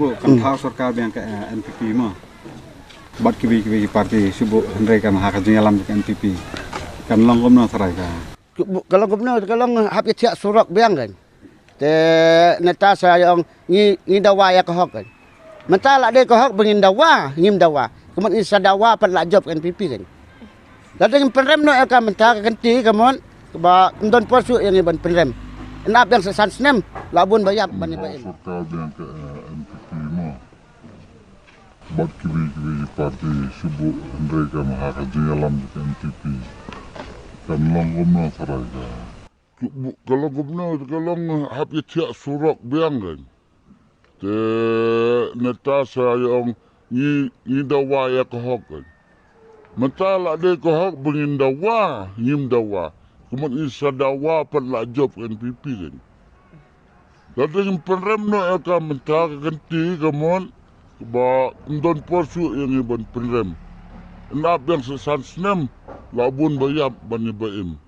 subuh kan tahu सरकार yang ke NPP mah. Bat kibi parti subuh Hendra kan hak jengalam ke NPP. Kan long gomno sarai ka. Kalau gubernur kalau hap ya tiak surak biang kan. Te neta saya yang ni dawa ya kahok kan. Mentala dia kahok bengin dawa, ngim dawa. Kemudian isa dawa pat la job NPP kan. Lalu yang penrem no akan mentara ganti kemudian ba ndon posu yang iban penrem. Enap yang sesan senem labun bayar bani bayar. सरकार yang ke NPP mah. Bat kibi parti subuh Hendra kan hak jengalam ke NPP. Kan long gomno sarai ka. Kalau gubernur kalau hap ya tiak surak biang kan. Te neta saya yang ni dawa ya kahok kan. Mentala dia kahok bengin dawa, ngim dawa. Kemudian isa dawa pat la job NPP kan. Lalu yang penrem no akan mentara ganti kemudian ba ndon posu yang iban penrem. Enap yang sesan senem labun bayar bani baim.